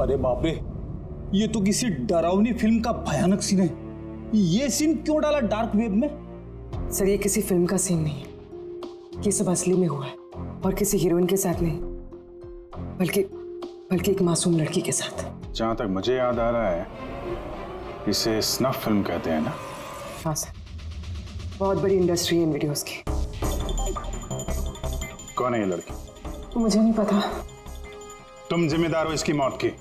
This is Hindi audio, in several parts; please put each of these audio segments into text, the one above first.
अरे बाप रे, ये तो किसी डरावनी फिल्म का भयानक सीन है। ये सीन क्यों डाला डार्क वेब में? सर ये किसी फिल्म का सीन नहीं है, ये सब असली में हुआ है और किसी हीरोइन के साथ नहीं, बल्कि एक मासूम लड़की के साथ। जहां तक मुझे याद आ रहा है इसे स्नफ फिल्म कहते हैं ना? हाँ सर, बहुत बड़ी इंडस्ट्री है इन वीडियोस की। कौन है ये लड़की? मुझे नहीं पता। तुम जिम्मेदार हो इसकी मौत की?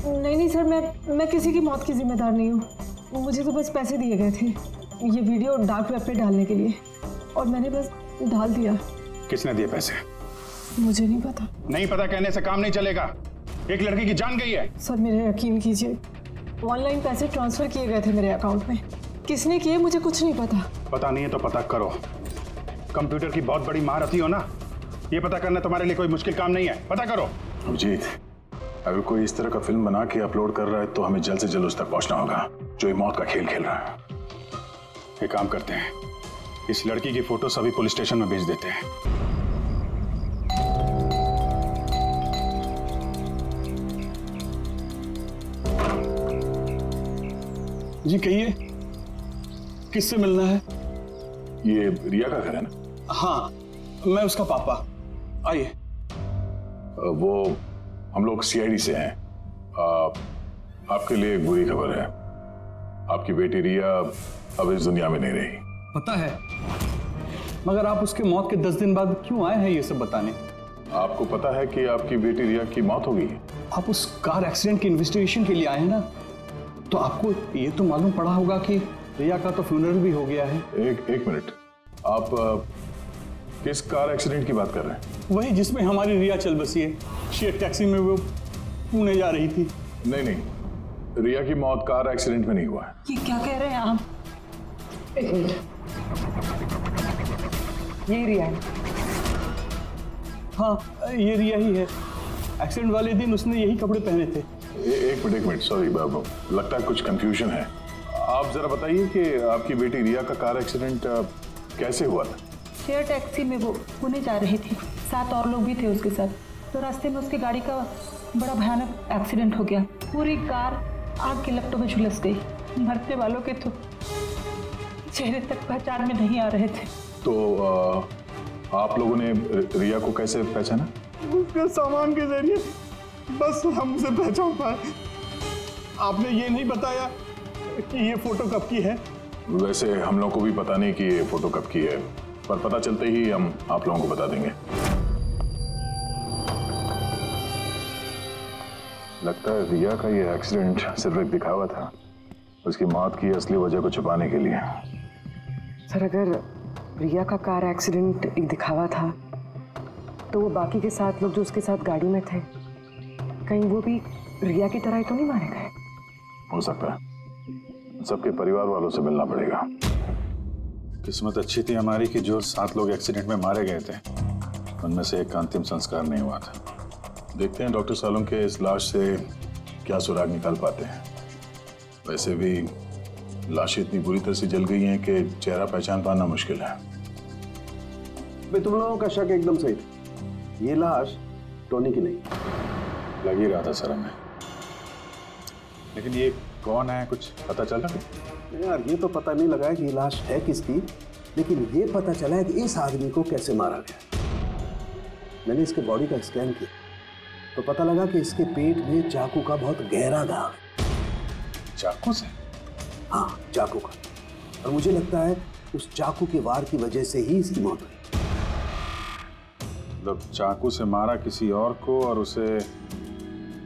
नहीं सर, मैं किसी की मौत की जिम्मेदार नहीं हूँ। मुझे तो बस पैसे दिए गए थे ये वीडियो डार्क वेब पे डालने के लिए, और मैंने बस डाल दिया। किसने दिए पैसे? मुझे नहीं पता। नहीं पता कहने से काम नहीं चलेगा। एक लड़की की जान गई है। सर मेरे यकीन कीजिए, ऑनलाइन पैसे ट्रांसफर किए गए थे मेरे अकाउंट में। किसने किए मुझे कुछ नहीं पता। पता नहीं है तो पता करो। कंप्यूटर की बहुत बड़ी महारथी हो ना, ये पता करना तुम्हारे लिए कोई मुश्किल काम नहीं है। पता करो। अभिजीत, अगर कोई इस तरह का फिल्म बना के अपलोड कर रहा है तो हमें जल्द से जल्द उस तक पहुंचना होगा जो ये मौत का खेल खेल रहा है। एक काम करते हैं, इस लड़की की फोटो सभी पुलिस स्टेशन में भेज देते हैं। जी कहिए, किससे मिलना है? ये रिया का घर है ना? हाँ, मैं उसका पापा। आइए। वो हम लोग सीआईडी से हैं। आपके लिए एक बुरी खबर है। आपकी बेटी रिया अब इस दुनिया में नहीं रही। पता है, मगर आप उसके मौत के 10 दिन बाद क्यों आए हैं ये सब बताने? आपको पता है कि आपकी बेटी रिया की मौत हो गई है? आप उस कार एक्सीडेंट की इन्वेस्टिगेशन के लिए आए हैं ना, तो आपको ये तो मालूम पड़ा होगा कि रिया का तो फ्यूनरल भी हो गया है। एक मिनट, आप किस कार एक्सीडेंट की बात कर रहे हैं? वही जिसमें हमारी रिया चल बसी है। शेयर टैक्सी में वो पुणे जा रही थी। नहीं, रिया की मौत कार एक्सीडेंट में नहीं हुआ है। ये क्या कह रहे हैं आप? एक मिनट, ये रिया है। हाँ, ये रिया ही है। एक्सीडेंट वाले दिन उसने यही कपड़े पहने थे। एक मिनट, सॉरी बाबू, लगता है कुछ कंफ्यूजन है। आप जरा बताइए कि आपकी बेटी रिया का कार एक्सीडेंट कैसे हुआ था? शेयर टैक्सी में वो पुणे जा रही थी, 7 और लोग भी थे उसके साथ। तो रास्ते में उसकी गाड़ी का बड़ा भयानक एक्सीडेंट हो गया। पूरी कार आग के लपटों में झुलस गई। मरने वालों के तो चेहरे तक पहचान में नहीं आ रहे थे। तो आप लोगों ने रिया को कैसे पहचाना? उसके सामान के जरिए बस हम उसे पहचान पाए। आपने ये नहीं बताया कि ये फोटो कब की है? वैसे हम लोगों को भी पता नहीं कि ये फोटो कब की है, पर पता चलते ही हम आप लोगों को बता देंगे। लगता है रिया का ये एक्सीडेंट सिर्फ एक दिखावा था, उसकी मौत की असली वजह को छुपाने के लिए। सर अगर रिया का कार एक्सीडेंट एक दिखावा था, तो वो बाकी के 7 लोग जो उसके साथ गाड़ी में थे, कहीं वो भी रिया की तरह ही तो नहीं मारे गए? हो सकता है। सबके परिवार वालों से मिलना पड़ेगा। किस्मत अच्छी थी हमारी कि जो 7 लोग एक्सीडेंट में मारे गए थे उनमें से एक का अंतिम संस्कार नहीं हुआ था। देखते हैं डॉक्टर सालों के इस लाश से क्या सुराग निकाल पाते हैं। वैसे भी लाशें इतनी बुरी तरह से जल गई हैं कि चेहरा पहचान पाना मुश्किल है। तुम लोगों का शक एकदम सही था। ये लाश टोनी की नहीं। लग ही रहा था सर हमें, लेकिन ये कौन है कुछ पता चला? यार ये तो पता नहीं लगा है कि ये लाश है किसकी, लेकिन ये पता चला है कि इस आदमी को कैसे मारा गया। मैंने इसके बॉडी का स्कैन किया तो पता लगा कि इसके पेट में चाकू का बहुत गहरा घाव है। चाकू से? हाँ, चाकू का। और मुझे लगता है उस चाकू के वार की वजह से ही इसकी मौत हुई। मतलब चाकू से मारा किसी और को और उसे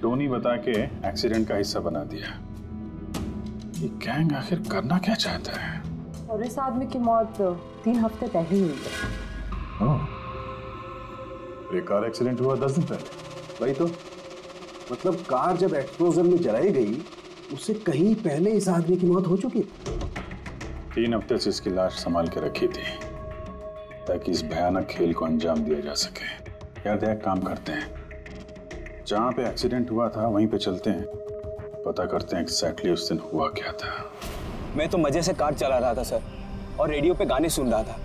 टोनी बता के एक्सीडेंट का हिस्सा बना दिया। ये गैंग आखिर करना क्या चाहता है? और इस आदमी की मौत 3 हफ्ते पहले ही हुई है। एक कार एक्सीडेंट हुआ 10 दिन पहले। वही तो, मतलब कार जब एक्सप्लोजन में जलाई गई उससे कहीं पहले इस आदमी की मौत हो चुकी। 3 हफ्ते से इसकी लाश संभाल के रखी थी ताकि इस भयानक खेल को अंजाम दिया जा सके। यार एक काम करते हैं, जहाँ पे एक्सीडेंट हुआ था वहीं पे चलते हैं, पता करते हैं एग्जैक्टली उस दिन हुआ क्या था। मैं तो मजे से कार चला रहा था सर, और रेडियो पे गाने सुन रहा था।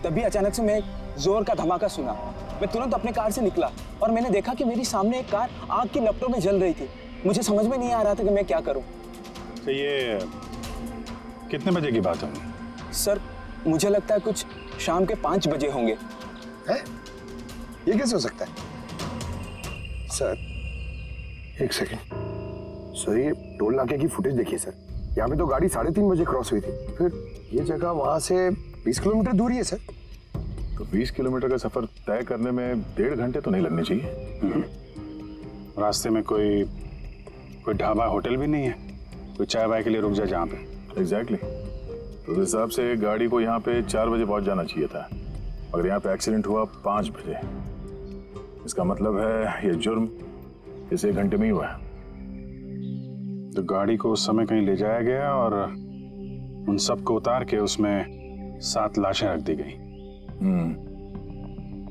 तभी अचानक से मैं जोर का धमाका सुना। मैं तुरंत अपने कार से निकला और मैंने देखा कि मेरी सामने एक कार आग की लपटों में जल रही थी। मुझे समझ में नहीं आ रहा था कि मैं क्या करूं। तो ये कितने बजे की बात होगी? सर मुझे लगता है कुछ शाम के 5 बजे होंगे। है? ये कैसे हो सकता है? सर एक सेकंड सर, ये टोल नाके की फुटेज देखिए सर। यहाँ पे तो गाड़ी 3:30 बजे क्रॉस हुई थी, फिर ये जगह वहां से 20 किलोमीटर दूर ही है सर। तो 20 किलोमीटर का सफर तय करने में 1.5 घंटे तो नहीं लगने चाहिए। रास्ते में कोई ढाबा होटल भी नहीं है, कोई चाय वाय के लिए रुक जाए जहाँ पे? एग्जैक्टली। तो उस हिसाब से गाड़ी को यहाँ पे 4 बजे पहुँच जाना चाहिए था, मगर यहाँ पे एक्सीडेंट हुआ 5 बजे। इसका मतलब है ये जुर्म इस 1 घंटे में ही हुआ है। तो गाड़ी को उस समय कहीं ले जाया गया और उन सबको उतार के उसमें 7 लाशें रख दी गई।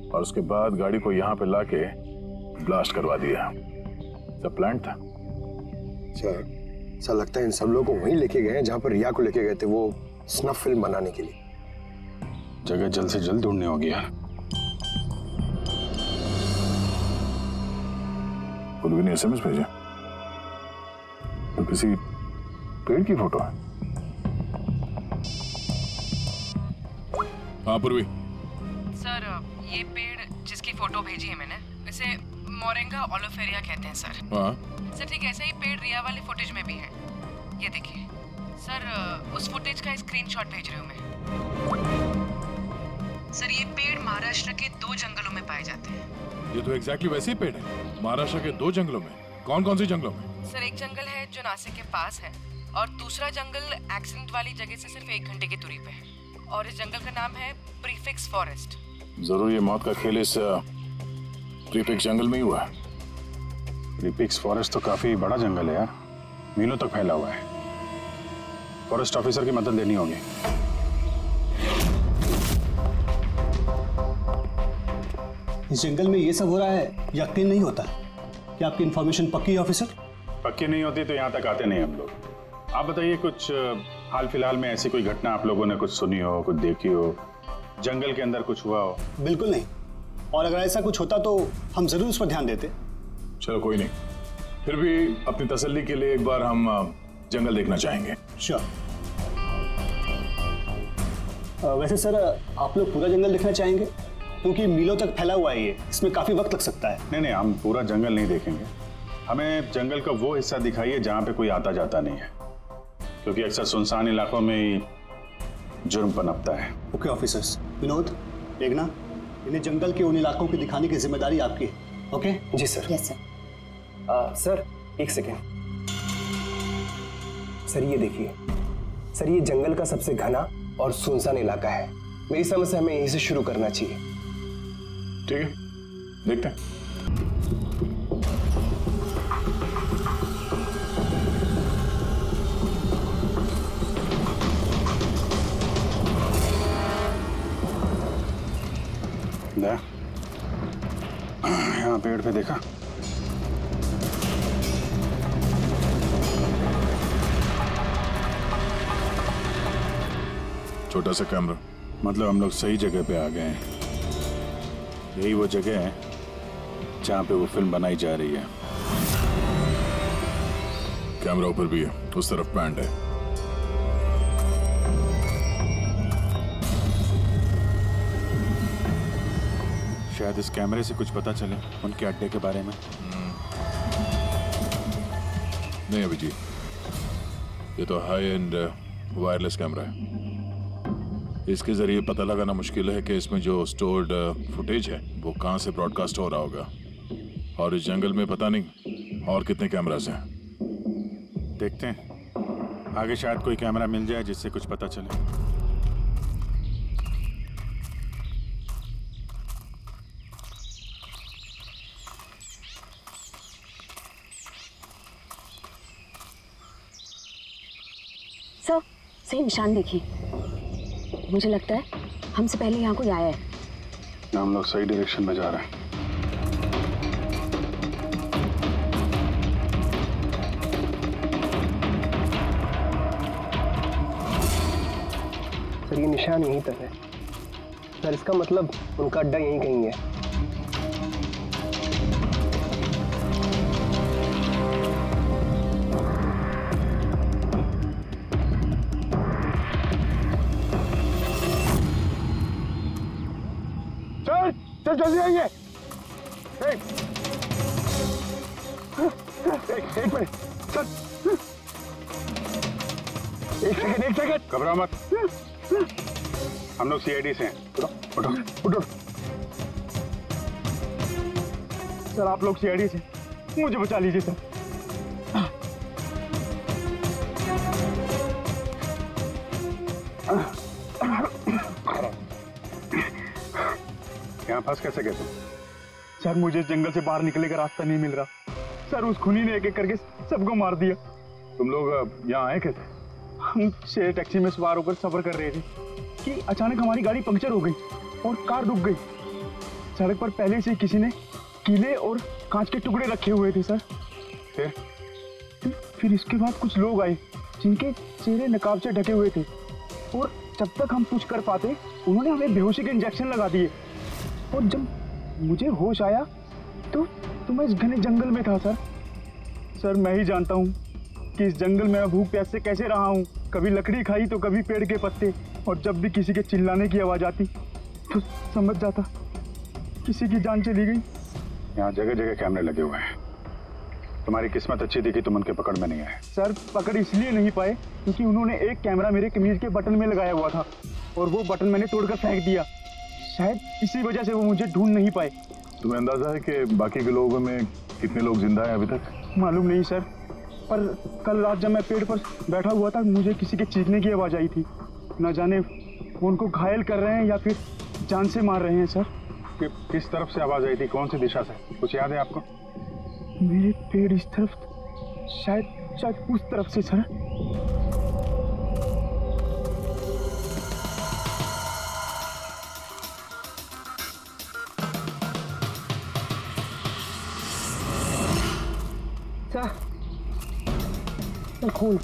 और उसके बाद गाड़ी को यहाँ पे लाके ब्लास्ट करवा दिया। सब प्लान था। सर लगता है इन सब लोगों को वहीं लेके गए हैं जहाँ पर रिया को लेके गए थे, वो स्नफ फिल्म बनाने के लिए। जगह जल्द से जल्द ढूंढनी होगी यार। कुलवी ने SMS भेजा तो किसी पेड़ की फोटो है। हाँ पूर्वी। सर ये पेड़ जिसकी फोटो भेजी है मैंने, इसे मोरिंगा ओलिफेरिया कहते हैं सर। हाँ सर ठीक ऐसा ही पेड़ रिया वाले फुटेज में भी है। ये देखिए सर, उस फुटेज का स्क्रीनशॉट भेज रही हूँ मैं। सर ये पेड़ महाराष्ट्र के 2 जंगलों में पाए जाते हैं। ये तो एग्जैक्टली वैसे ही पेड़ है, महाराष्ट्र के 2 जंगलों में। कौन कौन सी जंगलों में? सर एक जंगल है जो नासिक के पास है, और दूसरा जंगल एक्सीडेंट वाली जगह से सिर्फ 1 घंटे की दूरी पे है, और इस जंगल का नाम है प्रीफिक्स फॉरेस्ट। जरूर ये मौत का खेल इस प्रीफिक्स जंगल में ही हुआ है। प्रीफिक्स फॉरेस्ट तो काफी बड़ा जंगल है यार, मीलों तक फैला हुआ है। फॉरेस्ट ऑफिसर की मदद लेनी होगी। इस जंगल में ये सब हो रहा है, यकीन नहीं होता। क्या आपकी इंफॉर्मेशन पक्की है ऑफिसर? पक्की नहीं होती तो यहाँ तक आते नहीं हम लोग। आप बताइए कुछ हाल फिलहाल में ऐसी कोई घटना आप लोगों ने कुछ सुनी हो, कुछ देखी हो, जंगल के अंदर कुछ हुआ हो? बिल्कुल नहीं, और अगर ऐसा कुछ होता तो हम जरूर उस पर ध्यान देते। चलो कोई नहीं, फिर भी अपनी तसल्ली के लिए एक बार हम जंगल देखना चाहेंगे। श्योर। वैसे सर आप लोग पूरा जंगल देखना चाहेंगे? क्योंकि मीलों तक फैला हुआ है ये, इसमें काफी वक्त लग सकता है। नहीं, हम पूरा जंगल नहीं देखेंगे। हमें जंगल का वो हिस्सा दिखाइए जहाँ पे कोई आता जाता नहीं है, क्योंकि अक्सर सुनसान इलाकों में ही जुर्म पनपता है। Okay officers. विनोद, मेघना, इन्हें जंगल के उन इलाकों की दिखाने की जिम्मेदारी आपकी है। ओके? जी सर। Yes sir. सर एक सेकेंड सर, ये देखिए सर, ये जंगल का सबसे घना और सुनसान इलाका है। मेरी समझ से हमें यहीं से शुरू करना चाहिए। ठीक है, देखते हैं। यहाँ पेड़ पे देखा, छोटा सा कैमरा। मतलब हम लोग सही जगह पे आ गए हैं। यही वो जगह है जहाँ पे वो फिल्म बनाई जा रही है। कैमरा ऊपर भी है, उस तरफ पैंट है। शायद इस कैमरे से कुछ पता चले उनके अड्डे के बारे में। नहीं अभिजीत, ये तो हाई एंड वायरलेस कैमरा है। इसके जरिए पता लगाना मुश्किल है कि इसमें जो स्टोर्ड फुटेज है वो कहाँ से ब्रॉडकास्ट हो रहा होगा, और इस जंगल में पता नहीं और कितने कैमरास हैं। देखते हैं, आगे शायद कोई कैमरा मिल जाए जिससे कुछ पता चले। सर, सही निशान देखिए। मुझे लगता है हमसे पहले यहाँ कोई आया है। हम लोग सही डायरेक्शन में जा रहे हैं। सर, ये निशान यहीं तक है। सर, इसका मतलब उनका अड्डा यहीं कहीं है। सर जल्दी आइए। एक मिनट सर, एक सेकंड। घबराओ मत, हम लोग सीआईडी से हैं। उठो उठो। सर आप लोग सीआईडी से, मुझे बचा लीजिए सर। यहाँ फंस कैसे गए तुम? सर मुझे इस जंगल से बाहर निकलने का रास्ता नहीं मिल रहा। सर उस खूनी ने एक एक करके सबको मार दिया। तुम लोग यहाँ आए कैसे? हम शेर टैक्सी में सवार होकर सफर कर रहे थे कि अचानक हमारी गाड़ी पंक्चर हो गई और कार रुक गई। सड़क पर पहले से किसी ने कीले और कांच के टुकड़े रखे हुए थे सर। फिर इसके बाद कुछ लोग आए जिनके चेहरे नकाब से ढके हुए थे, और जब तक हम कुछ कर पाते उन्होंने हमें बेहोशी के इंजेक्शन लगा दिए। और जब मुझे होश आया तो मैं इस घने जंगल में था सर। सर मैं ही जानता हूँ कि इस जंगल में मैं भूख प्यास से कैसे रहा हूँ। कभी लकड़ी खाई तो कभी पेड़ के पत्ते, और जब भी किसी के चिल्लाने की आवाज़ आती तो समझ जाता किसी की जान चली गई। यहाँ जगह जगह कैमरे लगे हुए हैं। तुम्हारी किस्मत अच्छी थी कि तुम उनके पकड़ में नहीं आए। सर पकड़ इसलिए नहीं पाए क्योंकि उन्होंने एक कैमरा मेरे कमीज के बटन में लगाया हुआ था, और वो बटन मैंने तोड़कर फेंक दिया। शायद इसी वजह से वो मुझे ढूंढ नहीं पाए। तुम्हें अंदाजा है कि बाकी के लोगों में कितने लोग जिंदा हैं अभी तक? मालूम नहीं सर, पर कल रात जब मैं पेड़ पर बैठा हुआ था मुझे किसी के चीखने की आवाज़ आई थी। न जाने वो उनको घायल कर रहे हैं या फिर जान से मार रहे हैं सर। किस तरफ से आवाज़ आई थी, कौन सी दिशा से, कुछ याद है आपको? मेरे पेड़ इस तरफ, शायद उस तरफ से सर। सर खून।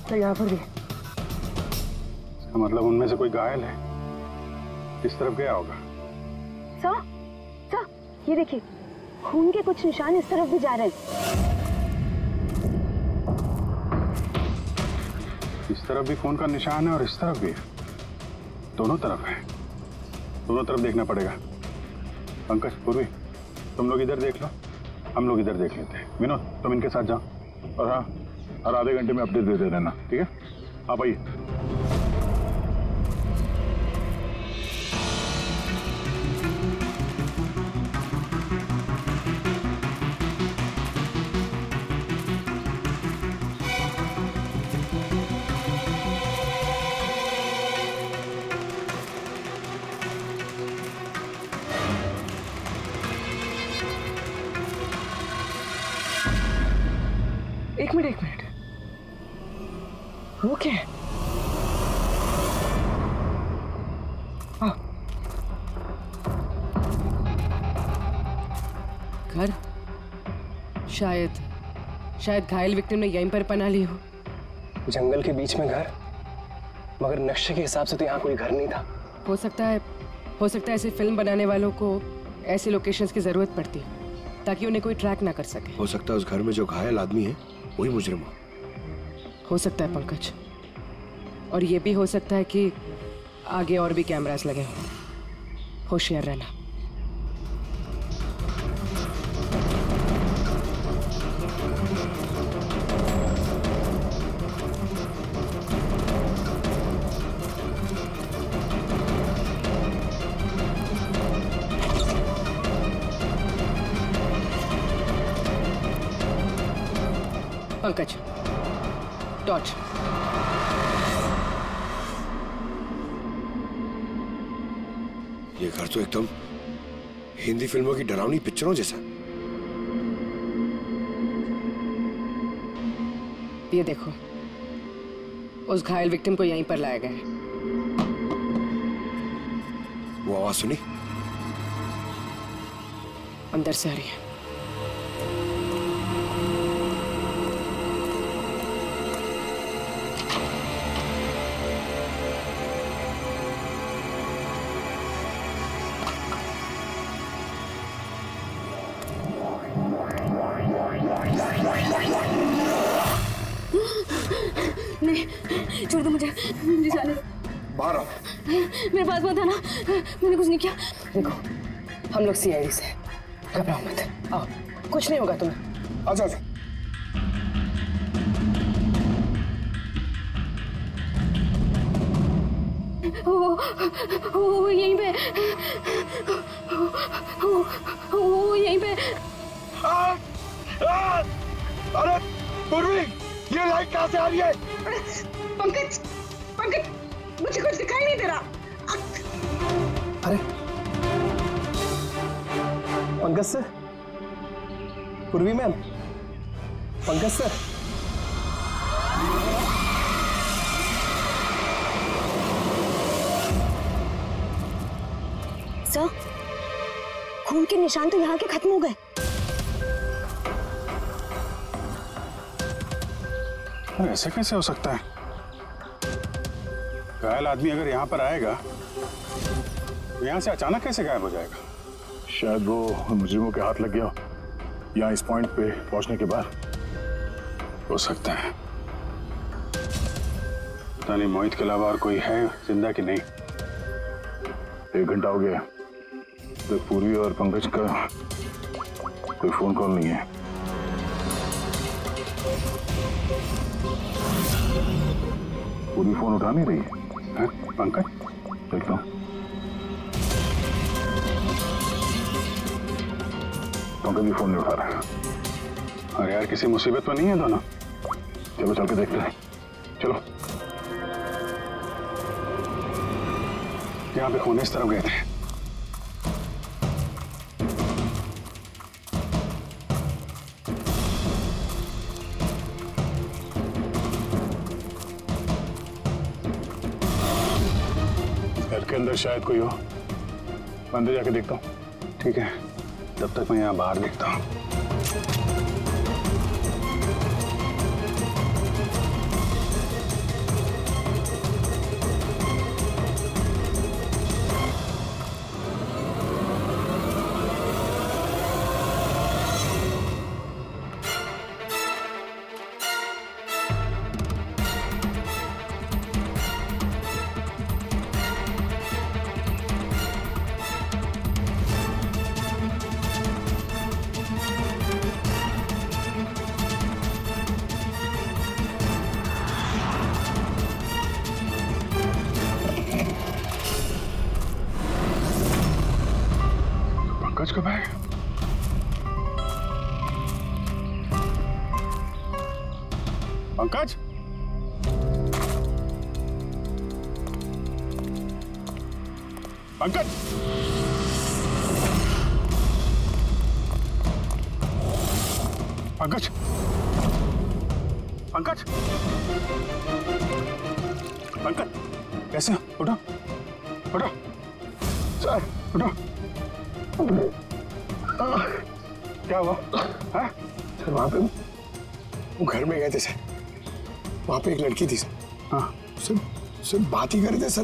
सर यहाँ पर भी। इसका मतलब उनमें से कोई घायल है, किस तरफ गया होगा? सर, ये देखिए खून के कुछ निशान इस तरफ भी जा रहे हैं। इस तरफ भी खून का निशान है और इस तरफ भी है। दोनों तरफ है, दोनों तरफ देखना पड़ेगा। पंकज, पूर्वी, तुम लोग इधर देख लो, हम लोग इधर देख लेते हैं। विनोद, तुम इनके साथ जाओ, और हाँ, हर आधे घंटे में अपडेट दे देना, ठीक है? आप आइए। एक मिनट वो क्या है? घर, शायद घायल विक्टिम ने यहीं पर पनाह ली हो। जंगल के बीच में घर, मगर नक्शे के हिसाब से तो यहाँ कोई घर नहीं था। हो सकता है ऐसे फिल्म बनाने वालों को ऐसे लोकेशंस की जरूरत पड़ती है ताकि उन्हें कोई ट्रैक ना कर सके। हो सकता है उस घर में जो घायल आदमी है वही मुजरिम हो सकता है पंकज, और ये भी हो सकता है कि आगे और भी कैमरास लगे हों। होशियार रहना। पंकज, टॉर्च। ये घर तो एकदम हिंदी फिल्मों की डरावनी पिक्चरों जैसा। ये देखो, उस घायल विक्टिम को यहीं पर लाया गया है। वो आवाज सुनी? अंदर से आ रही है। नहीं, छोड़ दो मुझे जाने। बाहर आओ। मेरे पास मत आना, मैंने कुछ नहीं किया। देखो, हम लोग CID से, घबराओ मत। आओ, कुछ नहीं होगा तुम्हें। आजा। वो यहीं पे, वो यहीं पे। अरे पूर्वी, ये लाइट कहाँ से आ रही है? पंकज, मुझे कुछ दिखाई नहीं दे रहा। अरे पंकज सर, पूर्वी मैम, पंकज सर। सर, खून के निशान तो यहाँ के खत्म हो गए। ऐसे कैसे हो सकता है? घायल आदमी अगर यहाँ पर आएगा तो यहाँ से अचानक कैसे गायब हो जाएगा? शायद वो मुजरिमों के हाथ लग गया यहाँ इस पॉइंट पे पहुंचने के बाद। हो सकता है। पता नहीं मोहित के अलावा और कोई है जिंदा कि नहीं। 1 घंटा हो गया तो पूर्वी और पंकज का कोई फोन कॉल नहीं है। पूरी फोन उठा नहीं रही है। पंकज, देखता हूँ। पंकज भी फोन नहीं उठा रहा है। अरे यार, किसी मुसीबत में नहीं है दोनों? चलो चल के देखते हैं। चलो। यहाँ पे खून इस तरफ गए थे। घर के अंदर शायद कोई हो। अंदर जाके देखता हूँ। ठीक है, तब तक मैं यहाँ बाहर देखता हूँ। पंकज कब आए? पंकज, पंकज, पंकज, पंकज, पंकज कैसे हो? उठो उठो सर, उठो। क्या हुआ? हाँ? सर वहाँ पे वो घर में गए थे सर, वहाँ पे एक लड़की थी सर। हाँ सर बात ही कर रहे थे सर,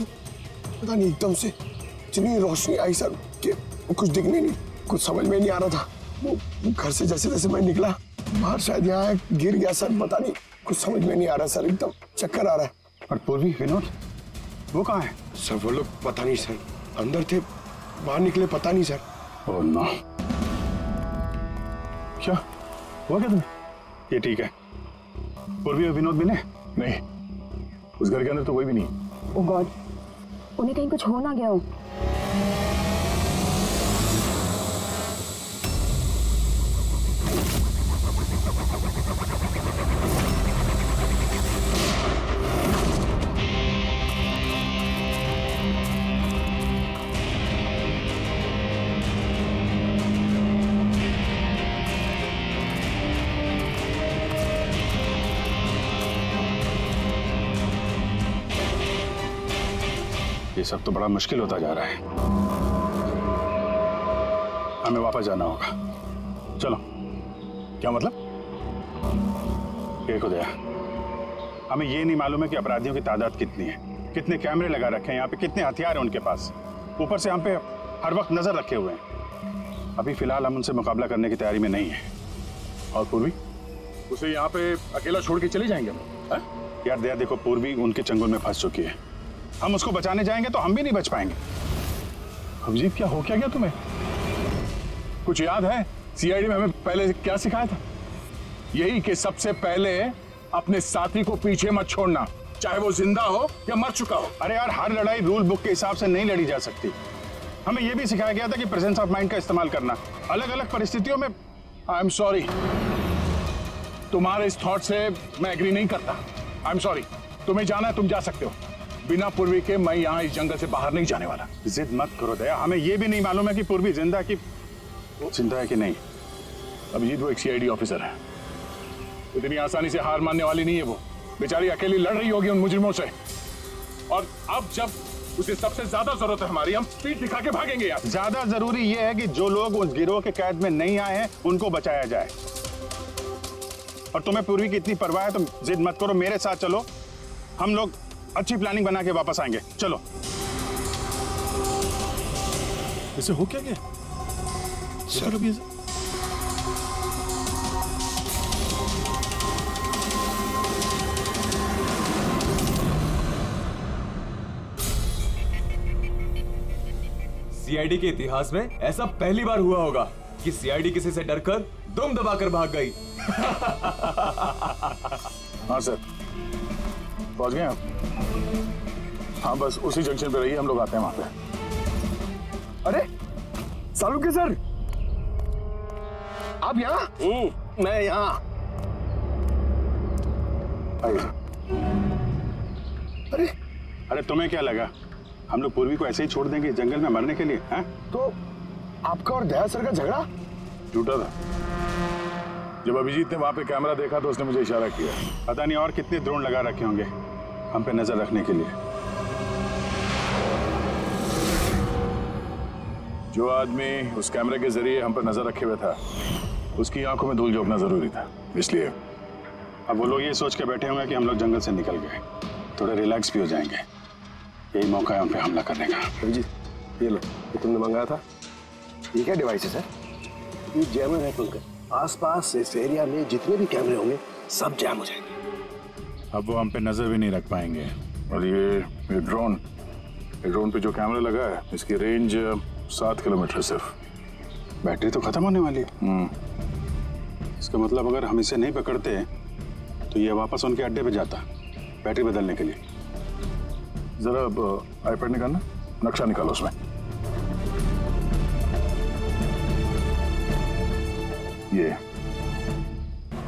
पता नहीं एकदम से इतनी रोशनी आई सर कि कुछ दिखने नहीं, कुछ समझ में नहीं आ रहा था। वो घर से जैसे जैसे मैं निकला बाहर, शायद यहाँ गिर गया सर, पता नहीं कुछ समझ में नहीं आ रहा सर, एकदम चक्कर आ रहा है। और पूर्वी, विनोद वो कहाँ है? सर वो लोग पता नहीं सर, अंदर थे बाहर निकले पता नहीं सर। ओह नो, क्या हुआ क्या तुम्हें? ये ठीक है। पूर्वी और विनोद मिले? नहीं, उस घर के अंदर तो कोई भी नहीं। ओह गॉड, उन्हें कहीं कुछ हो ना गया हो। ये सब तो बड़ा मुश्किल होता जा रहा है। हमें वापस जाना होगा। चलो। क्या मतलब? देखो दया, हमें ये नहीं मालूम है कि अपराधियों की तादाद कितनी है, कितने कैमरे लगा रखे हैं यहाँ पे, कितने हथियार हैं उनके पास, ऊपर से हम पे हर वक्त नजर रखे हुए हैं। अभी फिलहाल हम उनसे मुकाबला करने की तैयारी में नहीं है। और पूर्वी, उसे यहाँ पे अकेला छोड़ के चले जाएंगे हम? यार दया देखो, पूर्वी उनके चंगुल में फंस चुकी है, हम उसको बचाने जाएंगे तो हम भी नहीं बच पाएंगे। अभिजीत क्या हो क्या गया तुम्हें? कुछ याद है सीआईडी में हमें पहले क्या सिखाया था? यही कि सबसे पहले अपने साथी को पीछे मत छोड़ना, चाहे वो जिंदा हो या मर चुका हो। अरे यार, हर लड़ाई रूल बुक के हिसाब से नहीं लड़ी जा सकती। हमें यह भी सिखाया गया था कि प्रेजेंस ऑफ माइंड का इस्तेमाल करना अलग अलग परिस्थितियों में। आई एम सॉरी, तुम्हारे इस थॉट से मैं एग्री नहीं करता। आई एम सॉरी, तुम्हें जाना है तुम जा सकते हो, बिना पूर्वी के मैं यहाँ इस जंगल से बाहर नहीं जाने वाला। जिद मत करो दया, हमें यह भी नहीं मालूम है कि पूर्वी जिंदा है कि नहीं। अभिजीत वो एक सीआईडी ऑफिसर है, इतनी आसानी से हार मानने वाली नहीं है। वो बेचारी अकेली लड़ रही होगी उन मुजरिमों से, और अब जब उसे सबसे ज्यादा जरूरत है हमारी, हम पीठ दिखा के भागेंगे यार। ज्यादा जरूरी यह है कि जो लोग उस गिरोह के कैद में नहीं आए हैं उनको बचाया जाए। और तुम्हें पूर्वी की इतनी परवाह है, तुम जिद मत करो, मेरे साथ चलो, हम लोग अच्छी प्लानिंग बना के वापस आएंगे। चलो। इसे हो क्या गया? सर अभी सीआईडी के इतिहास में ऐसा पहली बार हुआ होगा कि सीआईडी किसी से डरकर दुम दबाकर भाग गई। हाँ सर, पहुंच गए आप? हाँ बस उसी जंक्शन पे रहिए, हम लोग आते हैं वहां पे। अरे सालुके सर, आप यहाँ? मैं यहाँ। अरे तुम्हें क्या लगा हम लोग पूर्वी को ऐसे ही छोड़ देंगे जंगल में मरने के लिए? हैं? तो आपका और दया सर का झगड़ा झूठा था। जब अभिजीत ने वहां पे कैमरा देखा तो उसने मुझे इशारा किया। पता नहीं और कितने ड्रोन लगा रखे होंगे हम पे नजर रखने के लिए। जो आदमी उस कैमरे के जरिए हम पर नजर रखे हुए था, उसकी आंखों में धूल झोंकना जरूरी था, इसलिए। अब वो लोग ये सोच के बैठे होंगे कि हम लोग जंगल से निकल गए, थोड़े रिलैक्स भी हो जाएंगे। यही मौका है उन पे हमला करने का। अभिजीत ये लो, ये तुमने मंगाया था। ये क्या डिवाइस है सर? ये जैमर है पंकज, आसपास इस एरिया में जितने भी कैमरे होंगे सब जैम हो जाएंगे। अब वो हम पे नजर भी नहीं रख पाएंगे। और ये ड्रोन पे जो कैमरा लगा है, इसकी रेंज 7 किलोमीटर सिर्फ। बैटरी तो खत्म होने वाली है। इसका मतलब अगर हम इसे नहीं पकड़ते तो ये वापस उनके अड्डे पे जाता बैटरी बदलने के लिए। जरा आईपैड निकालना, नक्शा निकालो उसमें।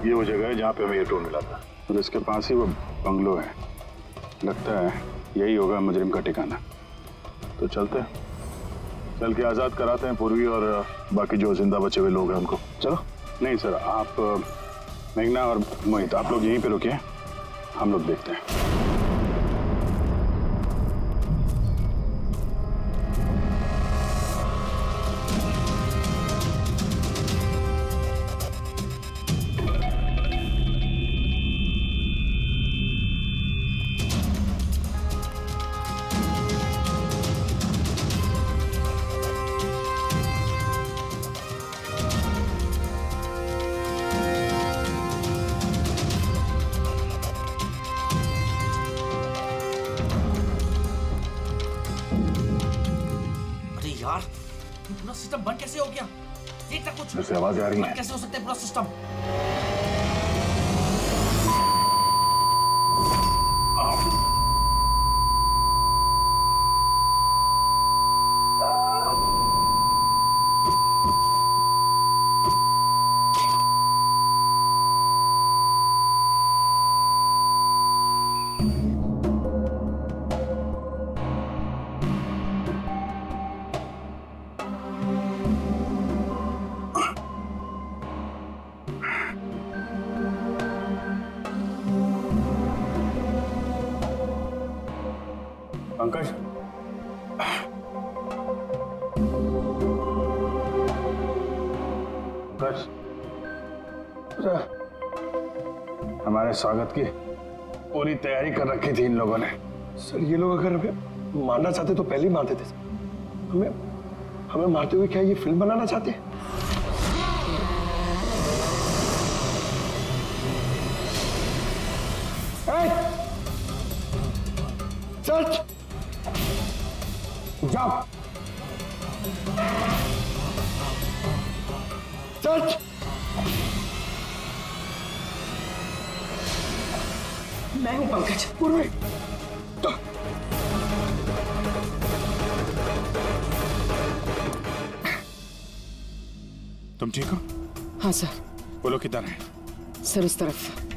ये वो जगह है जहाँ पे हमें ये ड्रोन मिला था, और इसके पास ही वो बंगलो है। लगता है यही होगा मुजरिम का ठिकाना। तो चलते हैं, चल के आजाद कराते हैं पूर्वी और बाकी जो जिंदा बचे हुए लोग हैं उनको। चलो। नहीं सर, आप मेघना और मोहित, आप लोग यहीं पे रुकिए, हम लोग देखते हैं। यार पूरा सिस्टम बंद कैसे हो गया? देख तक कुछ जैसे आवाजें आ रही हैं। कैसे हो सकता है पूरा सिस्टम? पंकज, पंकज, हमारे स्वागत की पूरी तैयारी कर रखी थी इन लोगों ने। सर ये लोग अगर हमें मारना चाहते तो पहले ही मार देते। हमें हमें मारते हुए क्या ये फिल्म बनाना चाहते हैं? सच जाओ, सच मैं हूं पंकज। पूर्वी, तुम ठीक हो? हाँ सर। वो लोग किधर हैं? सर इस तरफ।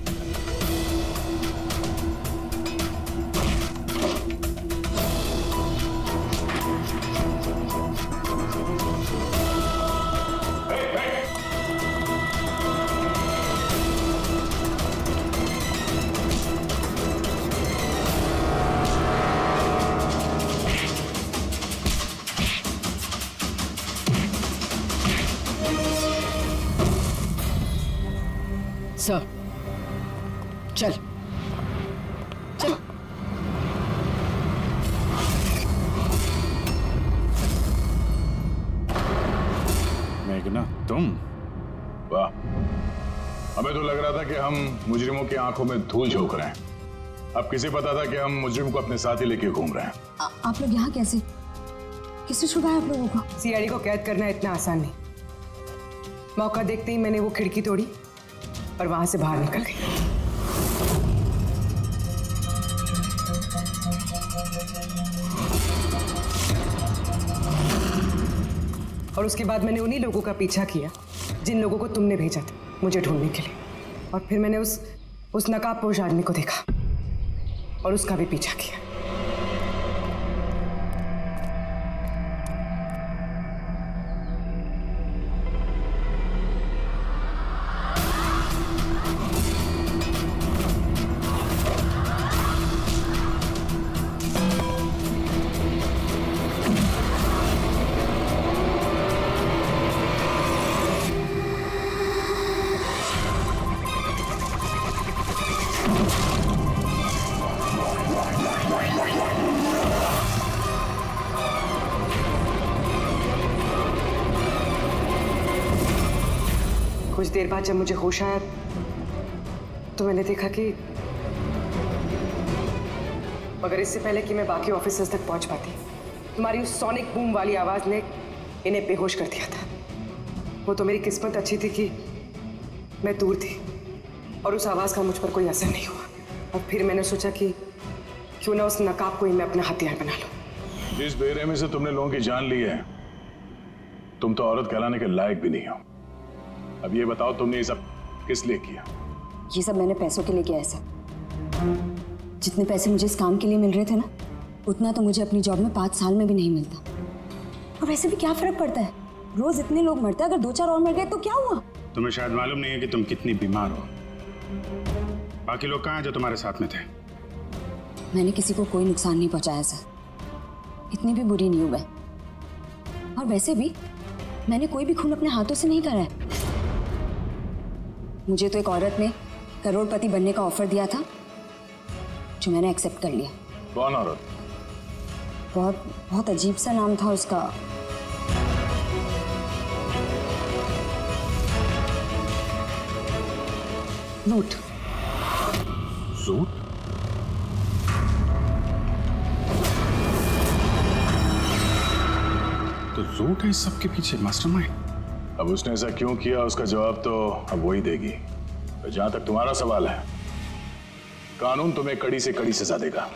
सर चल चल। मेघना तुम? वाह, हमें तो लग रहा था कि हम मुजरिमों की आंखों में धूल झोंक रहे हैं। अब किसे पता था कि हम मुजरिम को अपने साथ ही लेके घूम रहे हैं। आप लोग यहाँ कैसे? किसने छुड़ाया आप लोगों को? सीआईडी को कैद करना इतना आसान नहीं। मौका देखते ही मैंने वो खिड़की तोड़ी और वहां से बाहर निकल गई। और उसके बाद मैंने उन्हीं लोगों का पीछा किया जिन लोगों को तुमने भेजा था मुझे ढूंढने के लिए। और फिर मैंने उस नकाबपोश आदमी को देखा और उसका भी पीछा किया। कुछ देर बाद जब मुझे होश आया तो मैंने देखा कि मगर इससे पहले कि मैं बाकी ऑफिसर्स तक पहुंच पाती, तुम्हारी उस सोनिक बूम वाली आवाज ने इन्हें बेहोश कर दिया था। वो तो मेरी किस्मत अच्छी थी कि मैं दूर थी और उस आवाज का मुझ पर कोई असर नहीं हुआ। और फिर मैंने सोचा कि क्यों ना उस नकाब को ही मैं अपना हथियार बना लूं। जिस बेरहमी से तुमने लोगों की जान ली है, तुम तो औरत कहलाने के लायक भी नहीं हो। अब ये बताओ तुमने ये सब किस लिए किया? ये सब मैंने पैसों के लिए किया है सर। जितने पैसे मुझे इस काम के लिए मिल रहे थे ना, उतना तो मुझे अपनी जॉब में 5 साल में भी नहीं मिलता। और वैसे भी क्या फर्क पड़ता है, रोज इतने लोग मरते हैं, अगर 2-4 और मर गए तो क्या हुआ? तुम्हें शायद मालूम नहीं है कि तुम कितनी बीमार हो। बाकी लोग कहाँ हैं जो तुम्हारे साथ में थे? मैंने किसी को कोई नुकसान नहीं पहुंचाया सर, इतनी भी बुरी नहीं हूं मैं। और वैसे भी मैंने कोई भी खून अपने हाथों से नहीं करा है। मुझे तो एक औरत ने करोड़पति बनने का ऑफर दिया था जो मैंने एक्सेप्ट कर लिया। कौन औरत? बहुत अजीब सा नाम था उसका। रूट। रूट? तो रूट है इस सबके पीछे मास्टरमाइंड। अब उसने ऐसा क्यों किया उसका जवाब तो अब वही देगी। तो जहां तक तुम्हारा सवाल है, कानून तुम्हें कड़ी से कड़ी सजा देगा।